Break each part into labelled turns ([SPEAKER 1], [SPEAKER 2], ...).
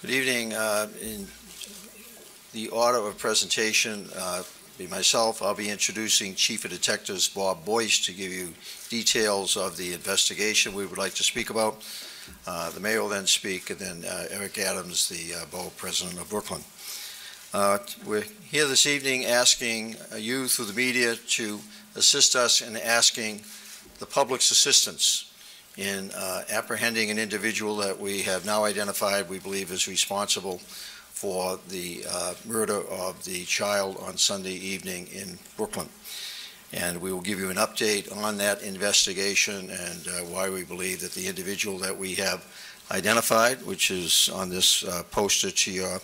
[SPEAKER 1] Good evening. In the order of presentation, be myself. I'll be introducing Chief of Detectives Bob Boyce to give you details of the investigation we would like to speak about. The mayor will then speak, and then Eric Adams, the borough president of Brooklyn. We're here this evening asking you through the media to assist us in asking the public's assistance in apprehending an individual that we have now identified we believe is responsible for the murder of the child on Sunday evening in Brooklyn. And we will give you an update on that investigation and why we believe that the individual that we have identified, which is on this poster to your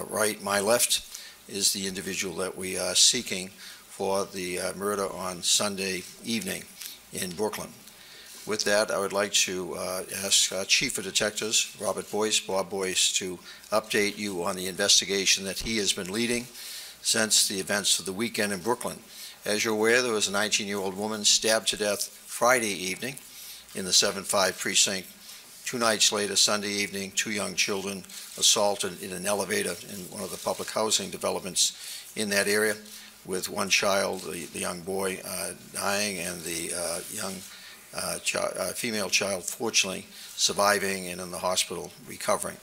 [SPEAKER 1] right, my left, is the individual that we are seeking for the murder on Sunday evening in Brooklyn. With that, I would like to ask Chief of Detectives Bob Boyce, to update you on the investigation that he has been leading since the events of the weekend in Brooklyn. As you're aware, there was a 19-year-old woman stabbed to death Friday evening in the 7-5 precinct. 2 nights later, Sunday evening, 2 young children assaulted in an elevator in one of the public housing developments in that area, with one child, the young boy, dying, and the young female child, fortunately, surviving and in the hospital recovering.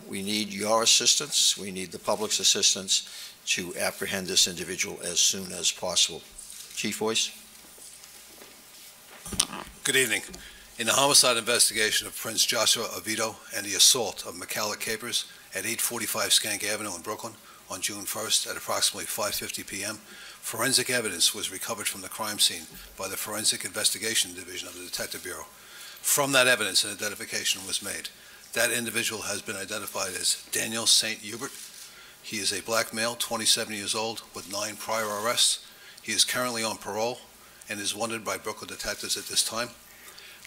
[SPEAKER 1] We need your assistance. We need the public's assistance to apprehend this individual as soon as possible. Chief Boyce.
[SPEAKER 2] Good evening. In the homicide investigation of Prince Joshua Oviedo and the assault of McCalla Capers at 845 Skank Avenue in Brooklyn on June 1st at approximately 5:50 p.m., forensic evidence was recovered from the crime scene by the Forensic Investigation Division of the Detective Bureau. From that evidence, an identification was made. That individual has been identified as Daniel St. Hubert. He is a black male, 27 years old, with 9 prior arrests. He is currently on parole and is wanted by Brooklyn detectives at this time.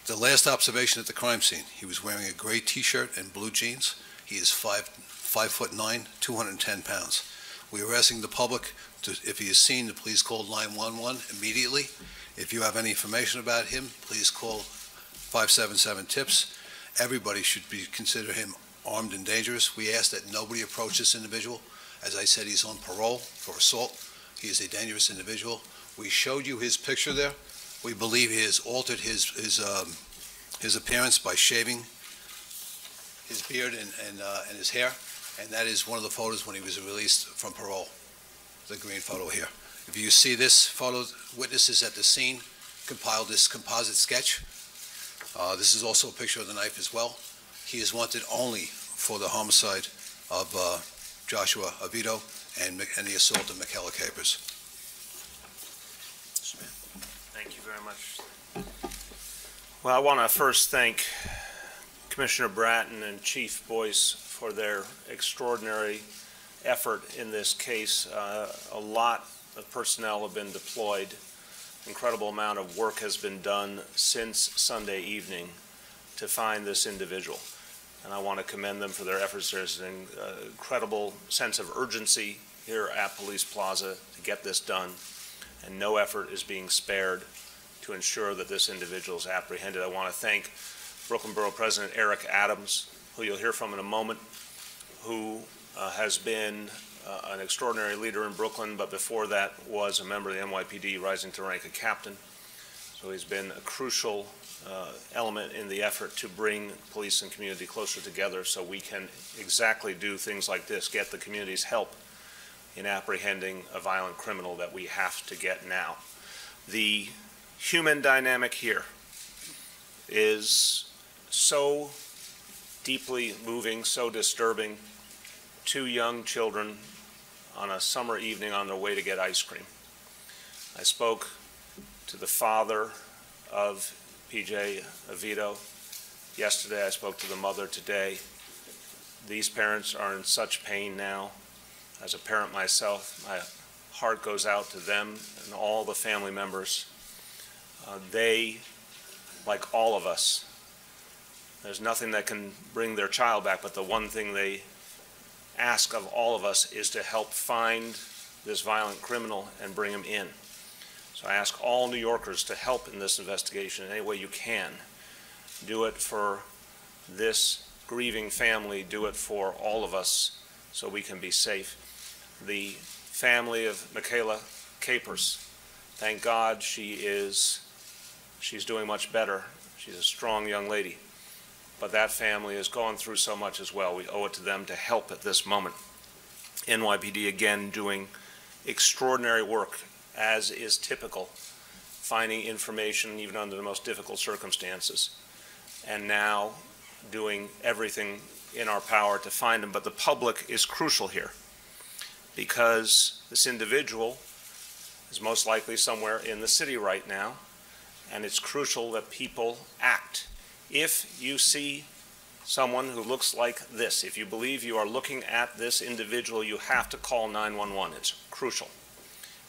[SPEAKER 2] The last observation at the crime scene, he was wearing a gray t-shirt and blue jeans. He is 5'9", 210 pounds. We are asking the public if he is seen, to please call 911 immediately. If you have any information about him, please call 577-TIPS. Everybody should consider him armed and dangerous. We ask that nobody approach this individual. As I said, he's on parole for assault. He is a dangerous individual. We showed you his picture there. We believe he has altered his appearance by shaving his beard and his hair, and that is one of the photos when he was released from parole. The green photo here. If you see this photo, witnesses at the scene compiled this composite sketch. This is also a picture of the knife as well. He is wanted only for the homicide of Joshua Oviedo and the assault of McCalla Capers.
[SPEAKER 3] Thank you very much. Well, I want to first thank Commissioner Bratton and Chief Boyce for their extraordinary effort in this case. A lot of personnel have been deployed. Incredible amount of work has been done since Sunday evening to find this individual. And I want to commend them for their efforts. There's an incredible sense of urgency here at Police Plaza to get this done, and no effort is being spared to ensure that this individual is apprehended. I want to thank Brooklyn Borough President Eric Adams, who you'll hear from in a moment, who has been an extraordinary leader in Brooklyn, but before that was a member of the NYPD, rising to rank of captain. So he's been a crucial element in the effort to bring police and community closer together so we can exactly do things like this, get the community's help in apprehending a violent criminal that we have to get now. The human dynamic here is so deeply moving, so disturbing. 2 young children on a summer evening on their way to get ice cream. I spoke to the father of PJ Oviedo yesterday. I spoke to the mother today. These parents are in such pain now. As a parent myself, my heart goes out to them and all the family members. They, like all of us, there's nothing that can bring their child back, but the one thing they ask of all of us is to help find this violent criminal and bring him in. So I ask all New Yorkers to help in this investigation in any way you can. Do it for this grieving family do it for all of us so we can be safe. The family of Michaela Capers, thank God she's doing much better. She's a strong young lady. But that family has gone through so much as well. We owe it to them to help at this moment. NYPD again doing extraordinary work, as is typical, finding information even under the most difficult circumstances, and now doing everything in our power to find them. But the public is crucial here, because this individual is most likely somewhere in the city right now, and it's crucial that people act. If you see someone who looks like this, if you believe you are looking at this individual, you have to call 911. It's crucial.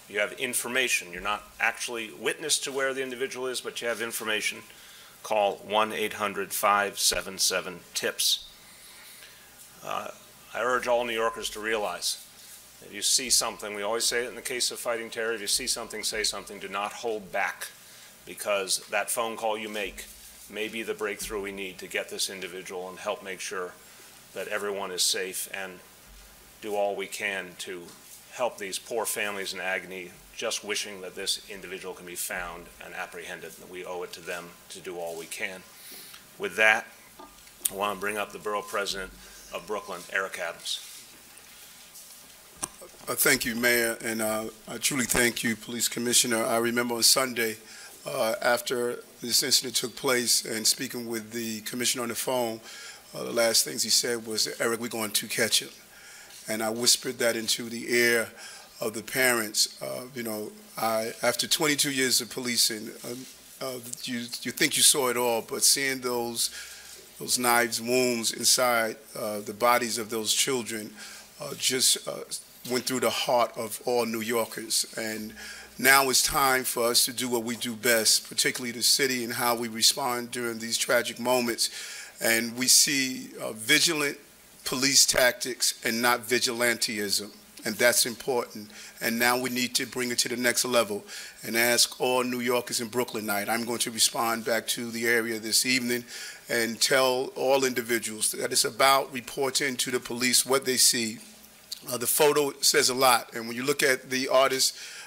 [SPEAKER 3] You have information. You're not actually witness to where the individual is, but you have information. Call 1-800-577-TIPS. I urge all New Yorkers to realize that if you see something, we always say it in the case of fighting terror, if you see something, say something. Do not hold back, because that phone call you make may be the breakthrough we need to get this individual and help make sure that everyone is safe, and do all we can to help these poor families in agony, just wishing that this individual can be found and apprehended. We owe it to them to do all we can. With that, I want to bring up the Borough President of Brooklyn, Eric Adams.
[SPEAKER 4] Thank you, Mayor, and I truly thank you, Police Commissioner. I remember on Sunday, after this incident took place, and speaking with the Commissioner on the phone, the last things he said was, "Eric, we're going to catch him." And I whispered that into the ear of the parents. After 22 years of policing, you think you saw it all, but seeing those knives, wounds inside the bodies of those children just went through the heart of all New Yorkers. And now it's time for us to do what we do best, particularly the city, and how we respond during these tragic moments. And we see vigilant police tactics and not vigilantism, and that's important. And now we need to bring it to the next level and ask all New Yorkers in Brooklyn night. I'm going to respond back to the area this evening and tell all individuals that it's about reporting to the police what they see. The photo says a lot, and when you look at the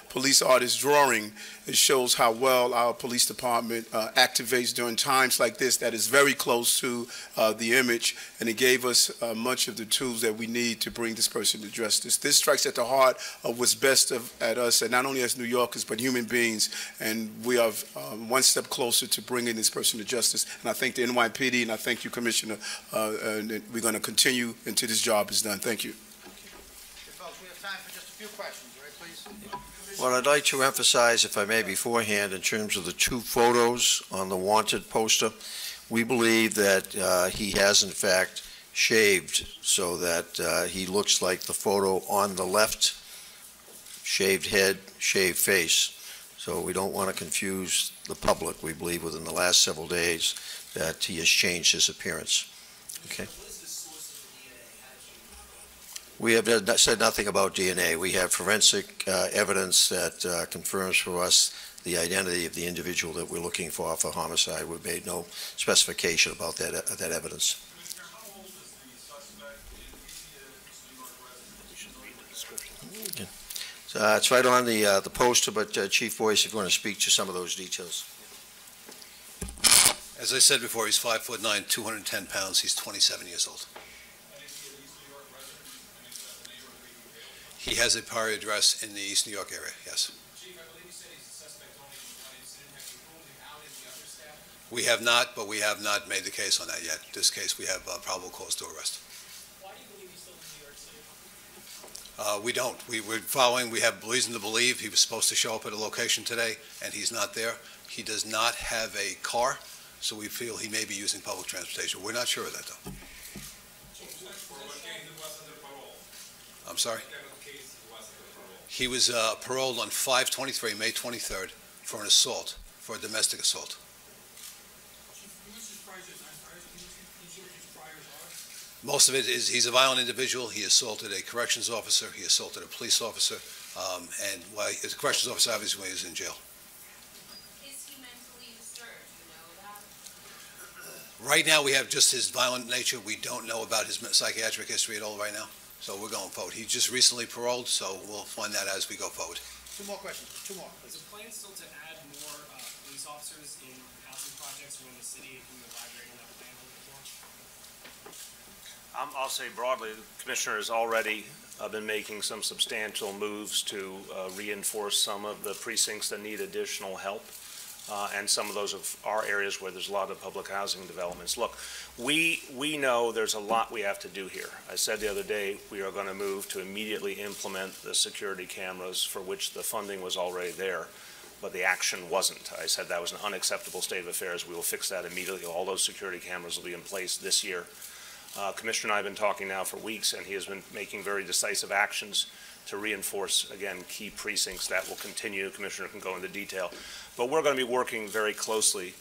[SPEAKER 4] police artist drawing, it shows how well our police department activates during times like this. That is very close to the image, and it gave us much of the tools that we need to bring this person to justice. This strikes at the heart of what's best at us, and not only as New Yorkers, but human beings, and we are one step closer to bringing this person to justice. And I thank the NYPD, and I thank you, Commissioner, and we're going to continue until this job is done. Thank you.
[SPEAKER 5] Folks, we have time for just a few questions, right, please?
[SPEAKER 1] What I'd like to emphasize, if I may, beforehand, in terms of the two photos on the wanted poster, we believe that he has, in fact, shaved so that he looks like the photo on the left, shaved head, shaved face. So we don't want to confuse the public. We believe within the last several days that he has changed his appearance. Okay. We have said nothing about DNA. We have forensic evidence that confirms for us the identity of the individual that we're looking for homicide. We've made no specification about that evidence.
[SPEAKER 6] Commissioner, how old is the suspect? Is he a New York resident?
[SPEAKER 1] It's right on the poster, but Chief Boyce, if you want to speak to some of those details.
[SPEAKER 2] As I said before, he's 5'9", 210 pounds. He's 27 years old. He has a prior address in the East New York area, yes.
[SPEAKER 6] Chief, I believe you said he's a suspect only in one incident. Have you ruled him out in the other staff?
[SPEAKER 2] We have not, but we have not made the case on that yet. This case, we have probable cause to arrest.
[SPEAKER 6] Why do you believe he's still in New York City?
[SPEAKER 2] We don't. We're following, we have reason to believe he was supposed to show up at a location today, and he's not there. He does not have a car, so we feel he may be using public transportation. We're not sure of that, though. I'm sorry? He was paroled on 5/23, May 23rd, for an assault, for a domestic assault. Most of it is he's a violent individual. He assaulted a corrections officer. He assaulted a police officer. And as a corrections officer, obviously, he was in jail.
[SPEAKER 7] Is he mentally disturbed? You know that?
[SPEAKER 2] Right now, we have just his violent nature. We don't know about his psychiatric history at all right now, so we're going forward. He just recently paroled, so we'll find that as we go forward.
[SPEAKER 5] Two more questions, two more,
[SPEAKER 6] Is
[SPEAKER 5] please.
[SPEAKER 6] the plan still to add more police officers in housing projects around the city? Can you elaborate on that plan a little bit more?
[SPEAKER 3] I'll say broadly, the Commissioner has already been making some substantial moves to reinforce some of the precincts that need additional help. And some of those are areas where there's a lot of public housing developments. Look, we know there's a lot we have to do here. I said the other day, we are going to move to immediately implement the security cameras for which the funding was already there, but the action wasn't. I said that was an unacceptable state of affairs. We will fix that immediately. All those security cameras will be in place this year. Commissioner and I have been talking now for weeks, and he has been making very decisive actions to reinforce, again, key precincts. That will continue. The Commissioner can go into detail. But we're going to be working very closely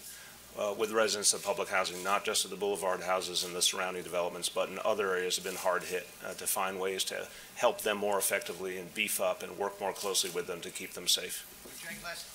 [SPEAKER 3] with residents of public housing, not just at the boulevard houses and the surrounding developments, but in other areas that have been hard hit, to find ways to help them more effectively and beef up and work more closely with them to keep them safe.
[SPEAKER 5] Jake, last.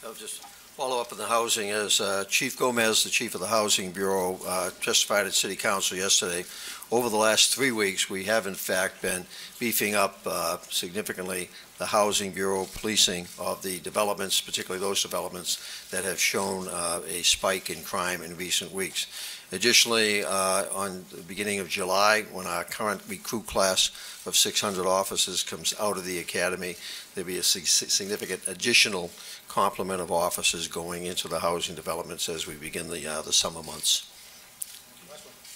[SPEAKER 1] I'll just follow up on the housing. As Chief Gomez, the chief of the Housing Bureau, testified at City Council yesterday, over the last 3 weeks, we have in fact been beefing up significantly the Housing Bureau policing of the developments, particularly those developments that have shown a spike in crime in recent weeks. Additionally, on the beginning of July, when our current recruit class of 600 officers comes out of the academy, there'll be a significant additional complement of officers going into the housing developments as we begin the summer months.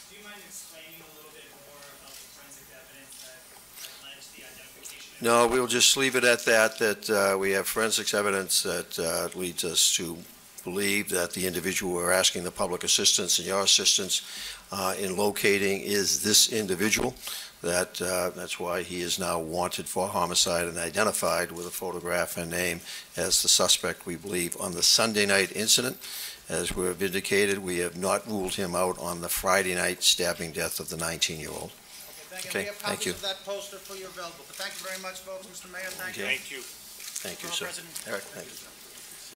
[SPEAKER 6] Do you mind explaining a little bit more about the forensic evidence that led to the identification?
[SPEAKER 1] No, we'll just leave it at that we have forensics evidence that leads us to believe that the individual we're asking the public assistance and your assistance in locating is this individual. That's why he is now wanted for homicide and identified with a photograph and name as the suspect, we believe, on the Sunday night incident. As we've indicated, we have not ruled him out on the Friday night stabbing death of the 19-year-old.
[SPEAKER 5] Okay,
[SPEAKER 1] Okay,
[SPEAKER 5] we have
[SPEAKER 1] thank
[SPEAKER 5] copies
[SPEAKER 1] you.
[SPEAKER 5] of that poster for you available. But thank you very much, folks. Mr. Mayor, thank you.
[SPEAKER 3] Thank you.
[SPEAKER 1] Thank you,
[SPEAKER 5] Borough
[SPEAKER 1] sir.
[SPEAKER 5] President.
[SPEAKER 1] Eric, thank you.